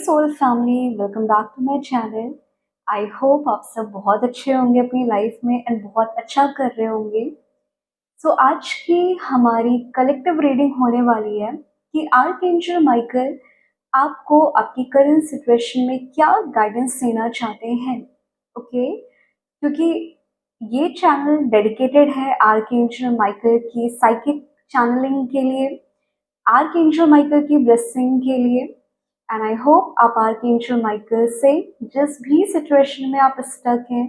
Soul family, welcome back to my channel. I hope आप सब बहुत अच्छे होंगे अपनी लाइफ में एंड बहुत अच्छा कर रहे होंगे। आज की हमारी कलेक्टिव रीडिंग होने वाली है कि आर्कएंजल माइकल आपको आपकी करंट सिचुएशन में क्या गाइडेंस देना चाहते हैं। ओके, क्योंकि ये चैनल डेडिकेटेड है आर्कएंजल माइकल की साइकिक चैनलिंग के लिए, आर्कएंजल माइकल की ब्लेसिंग के लिए। एंड आई होप आप आर्कएंजल माइकल से जिस भी सिचुएशन में आप स्टक हैं,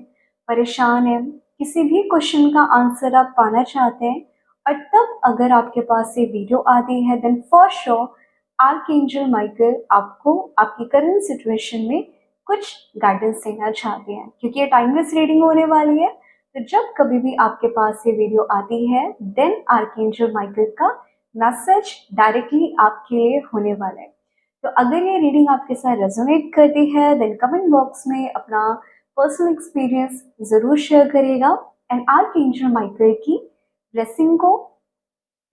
परेशान हैं, किसी भी क्वेश्चन का आंसर आप पाना चाहते हैं, और तब अगर आपके पास ये वीडियो आती है then for sure archangel Michael आपको आपकी करंट सिचुएशन में कुछ गाइडेंस देना चाहते हैं। क्योंकि ये टाइमलेस रीडिंग होने वाली है, तो जब कभी भी आपके पास ये वीडियो आती है देन आर्कएंजल माइकल का मैसेज डायरेक्टली आपके लिए होने वाला है। तो अगर ये रीडिंग आपके साथ रेजोनेट करती है देन कमेंट बॉक्स में अपना पर्सनल एक्सपीरियंस ज़रूर शेयर करिएगा एंड आर्कएंजल माइकल की ब्लेसिंग को,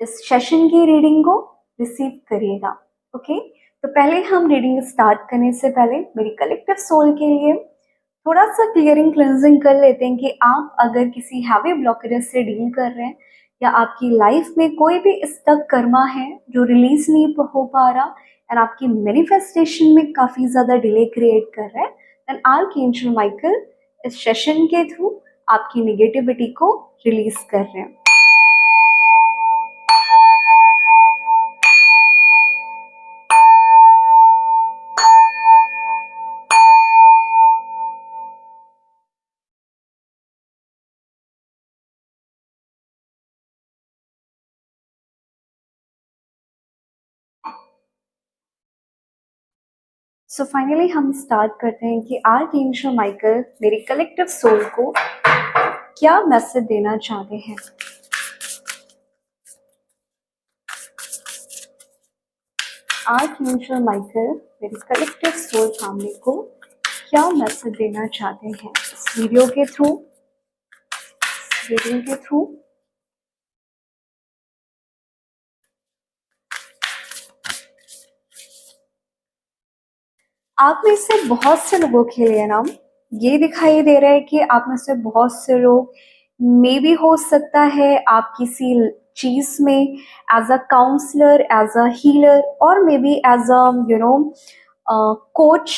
इस सेशन की रीडिंग को रिसीव करिएगा। ओके, तो पहले हम रीडिंग स्टार्ट करने से पहले मेरी कलेक्टिव सोल के लिए थोड़ा सा क्लियरिंग क्लेंजिंग कर लेते हैं कि आप अगर किसी हैवी ब्लॉकेज से डील कर रहे हैं या आपकी लाइफ में कोई भी स्टक कर्मा है जो रिलीज नहीं हो पा रहा एंड आपकी मैनिफेस्टेशन में काफ़ी ज़्यादा डिले क्रिएट कर रहा है, देन आर्कएंजल माइकल इस सेशन के थ्रू आपकी नेगेटिविटी को रिलीज कर रहे हैं। सो फाइनली हम स्टार्ट करते हैं कि आर्कएंजल माइकल मेरी कलेक्टिव सोल को क्या मैसेज देना चाहते हैं। आर्कएंजल माइकल मेरी कलेक्टिव सोल फैमिली को क्या मैसेज देना चाहते हैं इस वीडियो के थ्रू, रीडिंग के थ्रू। आप में से बहुत से लोगों के लिए ना ये दिखाई दे रहा है कि आप में से बहुत से लोग मे भी हो सकता है आप किसी चीज में as a counsellor, as a healer और may be as a coach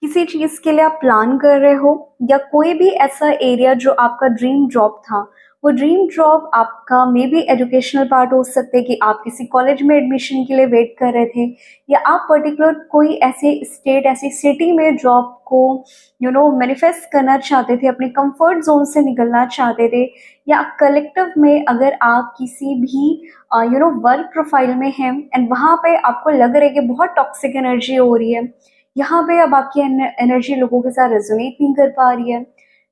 किसी चीज के लिए आप प्लान कर रहे हो, या कोई भी ऐसा एरिया जो आपका ड्रीम जॉब था, वो ड्रीम जॉब आपका मे बी एजुकेशनल पार्ट हो सकता है कि आप किसी कॉलेज में एडमिशन के लिए वेट कर रहे थे, या आप पर्टिकुलर कोई ऐसे स्टेट, ऐसी सिटी में जॉब को मैनिफेस्ट करना चाहते थे, अपने कंफर्ट जोन से निकलना चाहते थे, या कलेक्टिव में अगर आप किसी भी वर्क प्रोफाइल में हैं एंड वहाँ पे आपको लग रहा है कि बहुत टॉक्सिक एनर्जी हो रही है, यहाँ पे अब आपकी एनर्जी लोगों के साथ रेजोनेट नहीं कर पा रही है,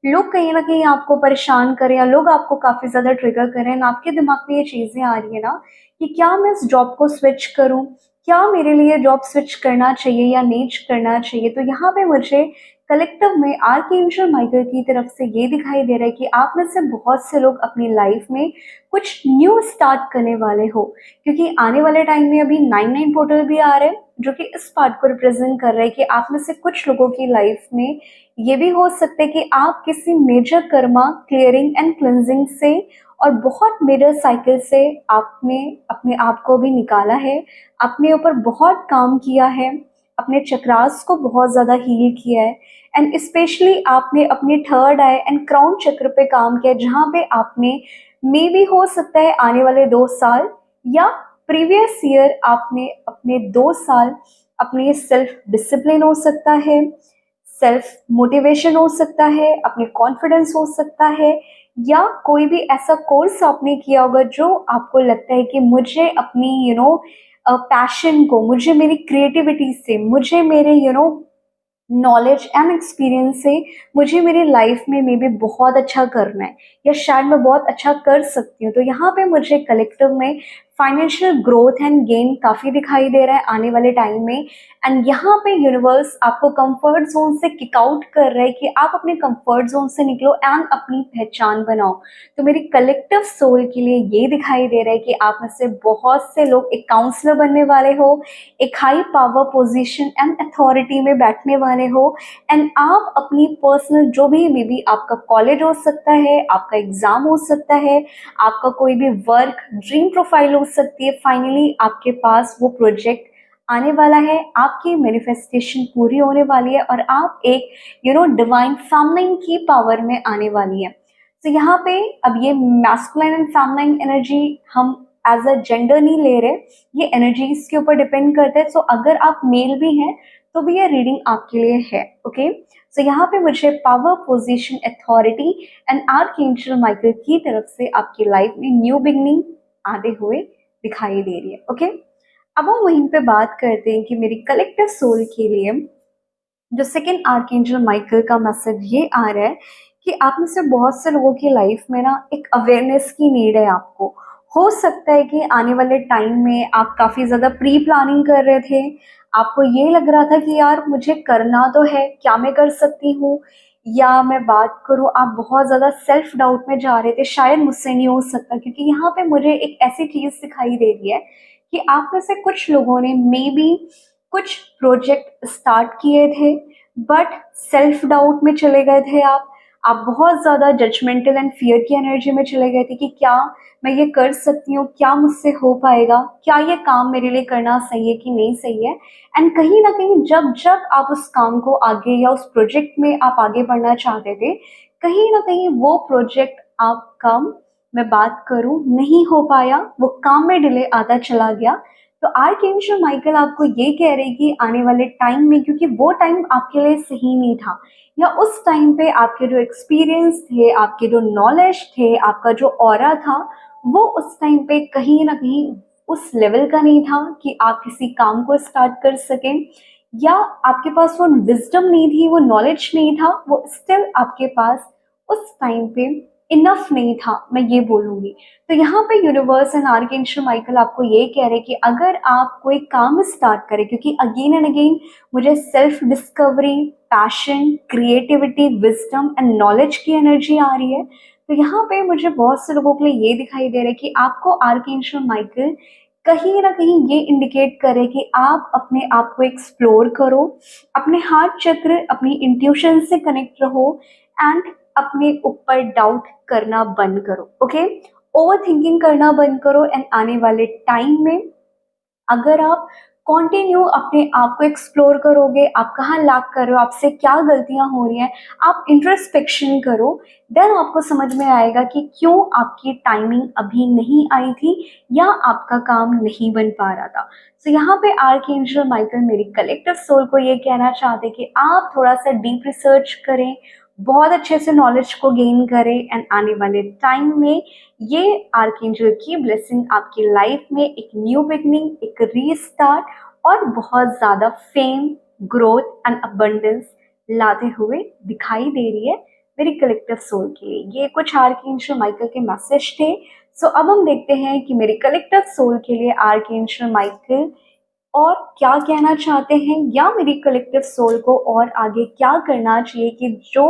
लोग कहीं ना कहीं आपको परेशान करें या लोग आपको काफ़ी ज़्यादा ट्रिगर करें, आपके दिमाग में ये चीज़ें आ रही है ना कि क्या मैं इस जॉब को स्विच करूं, क्या मेरे लिए जॉब स्विच करना चाहिए या नहीं करना चाहिए। तो यहाँ पे मुझे कलेक्टिव में आर्कएंजल माइकल की तरफ से ये दिखाई दे रहा है कि आप में से बहुत से लोग अपनी लाइफ में कुछ न्यू स्टार्ट करने वाले हो, क्योंकि आने वाले टाइम में अभी 9-9 पोर्टल भी आ रहे हैं जो कि इस पार्ट को रिप्रेजेंट कर रहा है कि आप में से कुछ लोगों की लाइफ में ये भी हो सकता है कि आप किसी major karma clearing and cleansing से और बहुत मेजर साइकिल से आपने अपने आप को भी निकाला है, अपने ऊपर बहुत काम किया है, अपने चक्रास को बहुत ज़्यादा हील किया है एंड स्पेशली आपने अपने थर्ड आई एंड क्राउन चक्र पे काम किया, जहाँ पे आपने मे भी हो सकता है आने वाले 2 साल या प्रीवियस ईयर आपने अपने 2 साल अपने सेल्फ डिसिप्लिन हो सकता है, सेल्फ मोटिवेशन हो सकता है, अपने कॉन्फिडेंस हो सकता है, या कोई भी ऐसा कोर्स आपने किया होगा जो आपको लगता है कि मुझे अपनी पैशन को, मुझे मेरी क्रिएटिविटी से, मुझे मेरे नॉलेज एंड एक्सपीरियंस से मुझे मेरी लाइफ में मे बी बहुत अच्छा करना है या शायद मैं बहुत अच्छा कर सकती हूँ। तो यहाँ पे मुझे कलेक्टिव में फाइनेंशियल ग्रोथ एंड गेन काफ़ी दिखाई दे रहा है आने वाले टाइम में। एंड यहाँ पे यूनिवर्स आपको कंफर्ट जोन से किक आउट कर रहा है कि आप अपने कंफर्ट जोन से निकलो एंड अपनी पहचान बनाओ। तो मेरी कलेक्टिव सोल के लिए ये दिखाई दे रहा है कि आप में से बहुत से लोग एक काउंसलर बनने वाले हो, एक high power position and authority में बैठने वाले हो। एंड आप अपनी पर्सनल जो भी मे बी आपका कॉलेज हो सकता है, आपका एग्जाम हो सकता है, आपका कोई भी वर्क ड्रीम प्रोफाइल हो सकती है, फाइनली आपके पास वो प्रोजेक्ट आने वाला है, आपकी मैनिफेस्टेशन पूरी होने वाली है और आप एक डिवाइन फेमिनिन की पावर में आने वाली है। तो यहाँ पे अब ये मैस्कुलिन एंड फेमिनिन एनर्जी हम एज अ जेंडर नहीं ले रहे, ये एनर्जीज के ऊपर डिपेंड करते हैं। सो अगर आप मेल भी हैं तो भी ये रीडिंग आपके लिए है। ओके, सो यहाँ पे मुझे power position authority and archangel Michael की तरफ से आपकी लाइफ में न्यू बिगनिंग आते हुए दिखाई दे रही है। ओके, अब हम वहीं पे बात करते हैं कि मेरी कलेक्टिव सोल के लिए जो सेकेंड आर्कएंजल माइकल का मैसेज ये आ रहा है कि आप में से बहुत से लोगों की लाइफ में ना एक अवेयरनेस की नीड है। आपको हो सकता है कि आने वाले टाइम में आप काफ़ी ज़्यादा प्री प्लानिंग कर रहे थे, आपको ये लग रहा था कि यार मुझे करना तो है, क्या मैं कर सकती हूँ, या मैं बात करूँ आप बहुत ज़्यादा सेल्फ डाउट में जा रहे थे, शायद मुझसे नहीं हो सकता। क्योंकि यहाँ पे मुझे एक ऐसी चीज़ दिखाई दे रही है कि आप में से कुछ लोगों ने मे बी कुछ प्रोजेक्ट स्टार्ट किए थे बट सेल्फ डाउट में चले गए थे। आप बहुत ज़्यादा जजमेंटल एंड फियर की एनर्जी में चले गए थे कि क्या मैं ये कर सकती हूँ, क्या मुझसे हो पाएगा, क्या ये काम मेरे लिए करना सही है कि नहीं सही है। एंड कहीं ना कहीं जब जब आप उस काम को आगे या उस प्रोजेक्ट में आप आगे बढ़ना चाहते थे, कहीं ना कहीं वो प्रोजेक्ट आपका, मैं बात करूँ, नहीं हो पाया, वो काम में डिले आता चला गया। तो आर्कएंजल माइकल आपको ये कह रहे कि आने वाले टाइम में, क्योंकि वो टाइम आपके लिए सही नहीं था, या उस टाइम पे आपके जो एक्सपीरियंस थे, आपके जो नॉलेज थे, आपका जो ऑरा था, वो उस टाइम पे कहीं ना कहीं उस लेवल का नहीं था कि आप किसी काम को स्टार्ट कर सकें, या आपके पास वो विजडम नहीं थी, वो नॉलेज नहीं था, वो स्टिल आपके पास उस टाइम पे इनफ नहीं था, मैं ये बोलूँगी। तो यहाँ पे यूनिवर्स एंड आर्कएंजल माइकल आपको ये कह रहे कि अगर आप कोई काम स्टार्ट करें, क्योंकि अगेन एंड अगेन मुझे self discovery, passion, creativity, wisdom and knowledge की एनर्जी आ रही है। तो यहाँ पे मुझे बहुत से लोगों के लिए ये दिखाई दे रहा है कि आपको आर्कएंजल माइकल कहीं ना कहीं ये इंडिकेट करे कि आप अपने आप को एक्सप्लोर करो, अपने हार्ट चक्र, अपनी इंट्यूशन से कनेक्ट रहो एंड अपने ऊपर डाउट करना बंद करो। ओके, ओवर थिंकिंग करना बंद करो। एंड आने वाले टाइम में अगर आप कंटिन्यू अपने आप को एक्सप्लोर करोगे, आप कहाँ लैक कर रहे हो, आपसे क्या गलतियां हो रही हैं, आप इंट्रोस्पेक्शन करो, देन आपको समझ में आएगा कि क्यों आपकी टाइमिंग अभी नहीं आई थी या आपका काम नहीं बन पा रहा था। तो यहाँ पे आर्कएंजल माइकल मेरी कलेक्टिव सोल को ये कहना चाहते कि आप थोड़ा सा डीप रिसर्च करें, बहुत अच्छे से नॉलेज को गेन करें एंड आने वाले टाइम में ये आर्कएंजल की ब्लेसिंग आपकी लाइफ में एक न्यू बिगनिंग, एक रीस्टार्ट और बहुत ज़्यादा फेम, ग्रोथ एंड अबंडेंस लाते हुए दिखाई दे रही है मेरी कलेक्टिव सोल के लिए। ये कुछ आर्कएंजल माइकल के मैसेज थे। सो अब हम देखते हैं कि मेरी कलेक्टिव सोल के लिए आर्कएंजल माइकल और क्या कहना चाहते हैं, या मेरी कलेक्टिव सोल को और आगे क्या करना चाहिए कि जो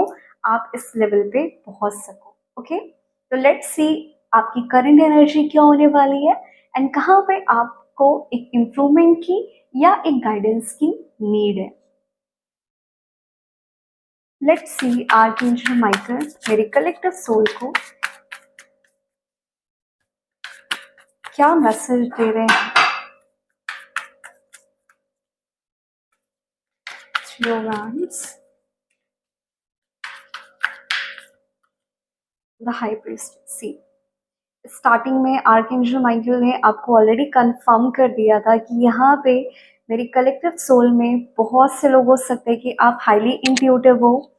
आप इस लेवल पे पहुंच सको। ओके, तो लेट्स सी आपकी करंट एनर्जी क्या होने वाली है एंड कहाँ पे आपको एक इम्प्रूवमेंट की या एक गाइडेंस की नीड है। लेट्स सी आर्कएंजल माइकल मेरी कलेक्टिव सोल को क्या मैसेज दे रहे हैं। Three of Wands, the High Priest। See starting में आर्कएंजल माइकल ने आपको ऑलरेडी कंफर्म कर दिया था कि यहाँ पे मेरी कलेक्टिव सोल में बहुत से लोग हो सकते हैं कि आप हाईली इंट्यूटिव हो,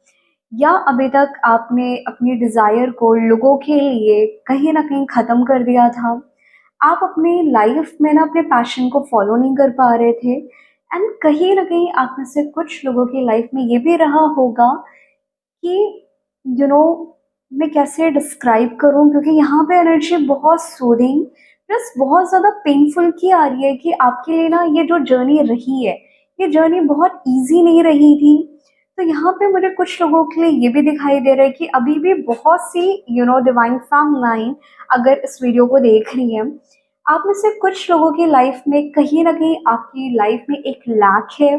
या अभी तक आपने अपनी डिज़ायर को लोगों के लिए कहीं ना कहीं ख़त्म कर दिया था। आप अपनी लाइफ में ना अपने पैशन को फॉलो नहीं कर पा रहे थे एंड कहीं ना कहीं आप में से कुछ लोगों की लाइफ में ये भी रहा होगा कि यू नो मैं कैसे डिस्क्राइब करूं, क्योंकि यहाँ पे एनर्जी बहुत सूदिंग, प्लस बहुत ज़्यादा पेनफुल की आ रही है कि आपके लिए ना ये जो जर्नी रही है, ये जर्नी बहुत ईज़ी नहीं रही थी। तो यहाँ पे मुझे कुछ लोगों के लिए ये भी दिखाई दे रहा है कि अभी भी बहुत सी डिवाइन फेमिनाइन अगर इस वीडियो को देख रही हैं, आप में से कुछ लोगों की लाइफ में कहीं न कहीं आपकी लाइफ में एक लैक है,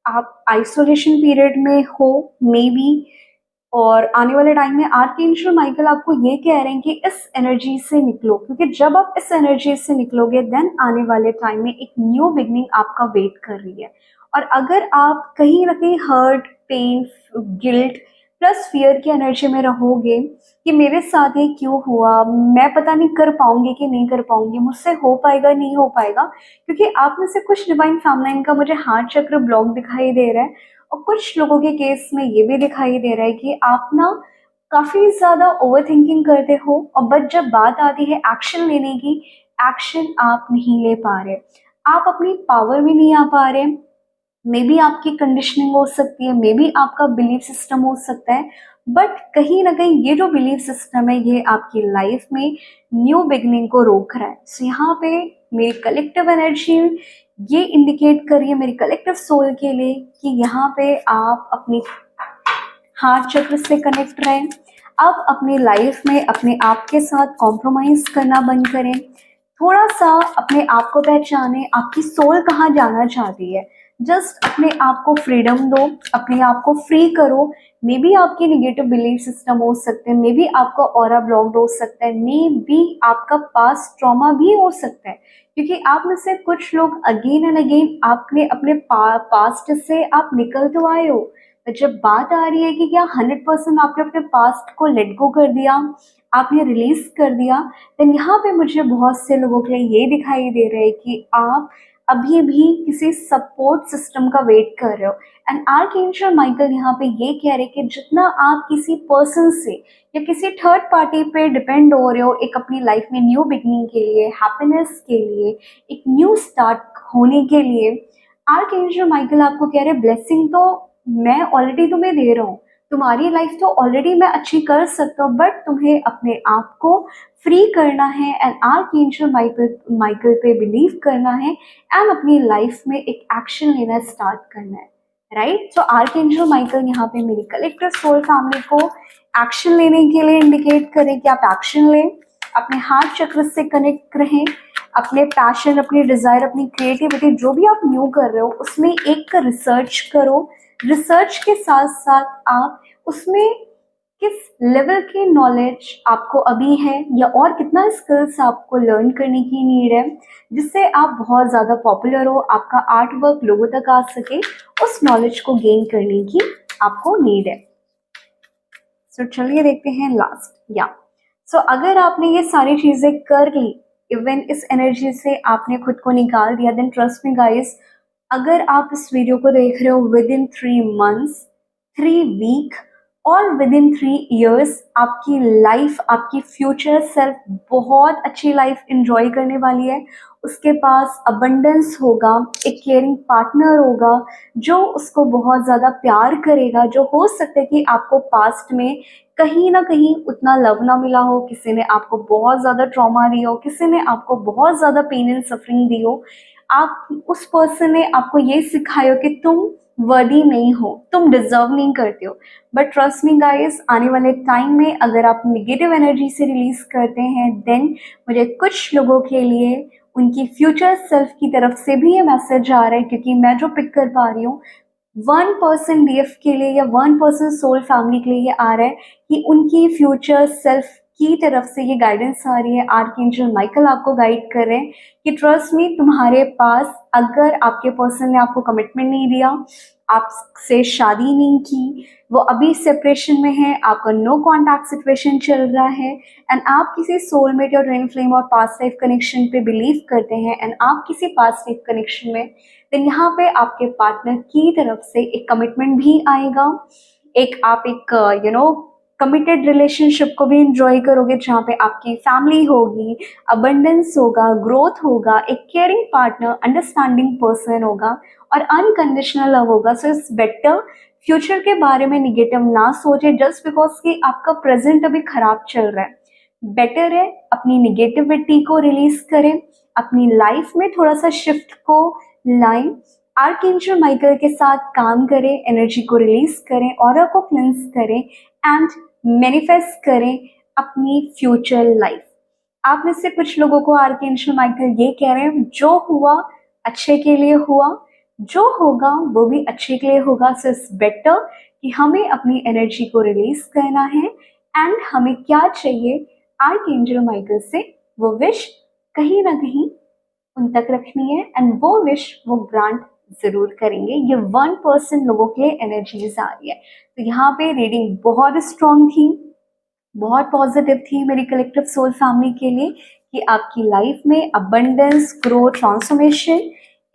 आप आइसोलेशन पीरियड में हो मे बी, और आने वाले टाइम में आर्कएंजल माइकल आपको ये कह रहे हैं कि इस एनर्जी से निकलो, क्योंकि जब आप इस एनर्जी से निकलोगे देन आने वाले टाइम में एक न्यू बिगनिंग आपका वेट कर रही है। और अगर आप कहीं ना कहीं hurt, pain, guilt plus fear की एनर्जी में रहोगे कि मेरे साथ ये क्यों हुआ, मैं पता नहीं कर पाऊंगी कि नहीं कर पाऊंगी, मुझसे हो पाएगा नहीं हो पाएगा, क्योंकि आप में से कुछ डिवाइन फेमिनाइन का मुझे हार्ट चक्र ब्लॉक दिखाई दे रहा है, और कुछ लोगों के केस में ये भी दिखाई दे रहा है कि आप ना काफी ज्यादा ओवर थिंकिंग करते हो, और बट जब बात आती है एक्शन लेने की, एक्शन आप नहीं ले पा रहे, आप अपनी पावर में नहीं आ पा रहे। मे बी आपकी कंडीशनिंग हो सकती है, मे बी आपका बिलीफ सिस्टम हो सकता है, बट कहीं ना कहीं ये जो बिलीफ सिस्टम है ये आपकी लाइफ में न्यू बिगनिंग को रोक रहा है। सो यहाँ पे मेरी कलेक्टिव एनर्जी ये इंडिकेट कर रही है मेरी कलेक्टिव सोल के लिए कि यहाँ पे आप अपनी हार्ट चक्र से कनेक्ट रहें। अब अपनी लाइफ में अपने आप के साथ कॉम्प्रोमाइज करना बंद करें, थोड़ा सा अपने आप को पहचाने, आपकी सोल कहाँ जाना चाहती है, जस्ट अपने आप को फ्रीडम दो, अपने आप को फ्री करो। मे बी आपके निगेटिव बिलीफ सिस्टम हो सकते हैं, मे बी आपका ऑरा ब्लॉक्ड हो सकता है, मे बी आपका पास्ट ट्रॉमा भी हो सकता है, क्योंकि आप में से कुछ लोग अगेन एंड अगेन आपने अपने पास्ट से आप निकल तो आए हो, पर जब बात आ रही है कि क्या 100% आपने अपने पास्ट को लेट गो कर दिया, आपने रिलीज कर दिया, देन यहाँ पे मुझे बहुत से लोगों के लिए ये दिखाई दे रहा है कि आप अभी भी किसी सपोर्ट सिस्टम का वेट कर रहे हो। एंड आर्कएंजल माइकल यहाँ पे ये कह रहे हैं कि जितना आप किसी पर्सन से या किसी थर्ड पार्टी पे डिपेंड हो रहे हो एक अपनी लाइफ में न्यू बिगनिंग के लिए, हैप्पीनेस के लिए, एक न्यू स्टार्ट होने के लिए, आर्कएंजल माइकल आपको कह रहे हैं ब्लेसिंग तो मैं ऑलरेडी तुम्हें दे रहा हूँ, तुम्हारी लाइफ तो ऑलरेडी मैं अच्छी कर सकता हूँ, बट तुम्हें अपने आप को फ्री करना है एंड आर्कएंजल माइकल पे बिलीव करना है एंड अपनी लाइफ में एक एक्शन लेना स्टार्ट करना है, राइट। सो आर्कएंजल माइकल यहाँ पे मेरी कलेक्टिव सोल फैमिली को एक्शन लेने के लिए इंडिकेट करें कि आप एक्शन लें, अपने हार्ट चक्र से कनेक्ट रहें, अपने पैशन, अपनी डिजायर, अपनी क्रिएटिविटी जो भी आप न्यू कर रहे हो उसमें एक रिसर्च करो। रिसर्च के साथ साथ आप उसमें किस लेवल की नॉलेज आपको अभी है या और कितना स्किल्स आपको लर्न करने की नीड है, जिससे आप बहुत ज़्यादा पॉपुलर हो, आपका आर्ट वर्क लोगों तक आ सके, उस नॉलेज को गेन करने की आपको नीड है। सो चलिए देखते हैं लास्ट या सो अगर आपने ये सारी चीज़ें कर ली, इवन इस एनर्जी से आपने खुद को निकाल दिया, देन ट्रस्ट मी गाइस, अगर आप इस वीडियो को देख रहे हो विद इन 3 मंथ्स, 3 वीक और विद इन 3 इयर्स, आपकी लाइफ, आपकी फ्यूचर सेल्फ बहुत अच्छी लाइफ एंजॉय करने वाली है। उसके पास अबंडेंस होगा, एक केयरिंग पार्टनर होगा जो उसको बहुत ज़्यादा प्यार करेगा, जो हो सकता है कि आपको पास्ट में कहीं ना कहीं उतना लव ना मिला हो, किसी ने आपको बहुत ज़्यादा ट्रॉमा दिया हो, किसी ने आपको बहुत ज़्यादा पेन एंड सफरिंग दी हो, आप उस पर्सन ने आपको ये सिखाया हो कि तुम वर्दी नहीं हो, तुम डिजर्व नहीं करते हो। बट ट्रस्ट मी गाइस, आने वाले टाइम में अगर आप निगेटिव एनर्जी से रिलीज करते हैं, देन मुझे कुछ लोगों के लिए उनकी फ्यूचर सेल्फ की तरफ से भी ये मैसेज आ रहा है, क्योंकि मैं जो पिक कर पा रही हूँ 1% डीएफ के लिए या 1% सोल फैमिली के लिए ये आ रहा है कि उनकी फ्यूचर सेल्फ की तरफ से ये गाइडेंस आ रही है। आर्कएंजल माइकल आपको गाइड कर रहे हैं कि ट्रस्ट मी, तुम्हारे पास अगर आपके पर्सन ने आपको कमिटमेंट नहीं दिया, आपसे शादी नहीं की, वो अभी सेपरेशन में है, आपका नो कॉन्टैक्ट सिचुएशन चल रहा है एंड आप किसी सोलमेट या ट्विन फ्लेम और पास्ट लाइफ कनेक्शन पे बिलीव करते हैं एंड आप किसी पास्ट लाइफ कनेक्शन में, देन यहाँ पे आपके पार्टनर की तरफ से एक कमिटमेंट भी आएगा, एक आप एक कमिटेड रिलेशनशिप को भी इंजॉय करोगे जहाँ पे आपकी फैमिली होगी, अबंडेंस होगा, ग्रोथ होगा, एक केयरिंग पार्टनर, अंडरस्टैंडिंग पर्सन होगा और अनकंडीशनल लव होगा। सो इट्स बेटर फ्यूचर के बारे में निगेटिव ना सोचे जस्ट बिकॉज कि आपका प्रेजेंट अभी खराब चल रहा है। बेटर है अपनी निगेटिविटी को रिलीज करें, अपनी लाइफ में थोड़ा सा शिफ्ट को लाएं, आर्कएंजल माइकल के साथ काम करें, एनर्जी को रिलीज करें, ऑरा को क्लेंस करें एंड मैनिफेस्ट करें अपनी फ्यूचर लाइफ। आप में से कुछ लोगों को आर्कएंजल माइकल ये कह रहे हैं जो हुआ अच्छे के लिए हुआ, जो होगा वो भी अच्छे के लिए होगा। सो इट्स बेटर कि हमें अपनी एनर्जी को रिलीज करना है एंड हमें क्या चाहिए आर्कएंजल माइकल से वो विश कहीं ना कहीं उन तक रखनी है एंड वो विश वो ग्रांट जरूर करेंगे। ये 1% लोगों के लिए एनर्जीज आ रही है। तो यहाँ पे रीडिंग बहुत स्ट्रॉन्ग थी, बहुत पॉजिटिव थी मेरी कलेक्टिव सोल फैमिली के लिए कि आपकी लाइफ में अबंडेंस, ग्रोथ, ट्रांसफॉर्मेशन,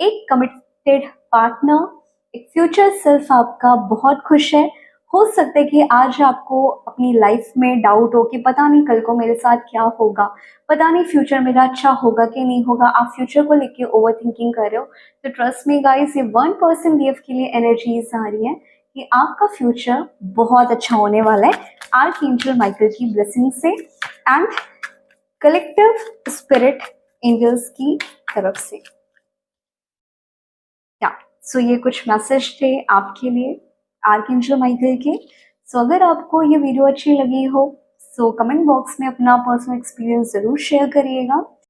एक कमिटेड पार्टनर, एक फ्यूचर सेल्फ आपका बहुत खुश है। हो सकता है कि आज आपको अपनी लाइफ में डाउट हो कि पता नहीं कल को मेरे साथ क्या होगा, पता नहीं फ्यूचर मेरा अच्छा होगा कि नहीं होगा, आप फ्यूचर को लेके ओवर थिंकिंग कर रहे हो। तो ट्रस्ट मी गाइस, ये 1% लीफ के लिए एनर्जीज आ रही है कि आपका फ्यूचर बहुत अच्छा होने वाला है आर्कएंजल माइकल की ब्लेसिंग से एंड कलेक्टिव स्पिरिट एंजल्स की तरफ से। या सो ये कुछ मैसेज थे आपके लिए आर्कएंजल माइकल के। सो अगर आपको ये वीडियो अच्छी लगी हो सो कमेंट बॉक्स में अपना पर्सनल एक्सपीरियंस जरूर शेयर करिएगा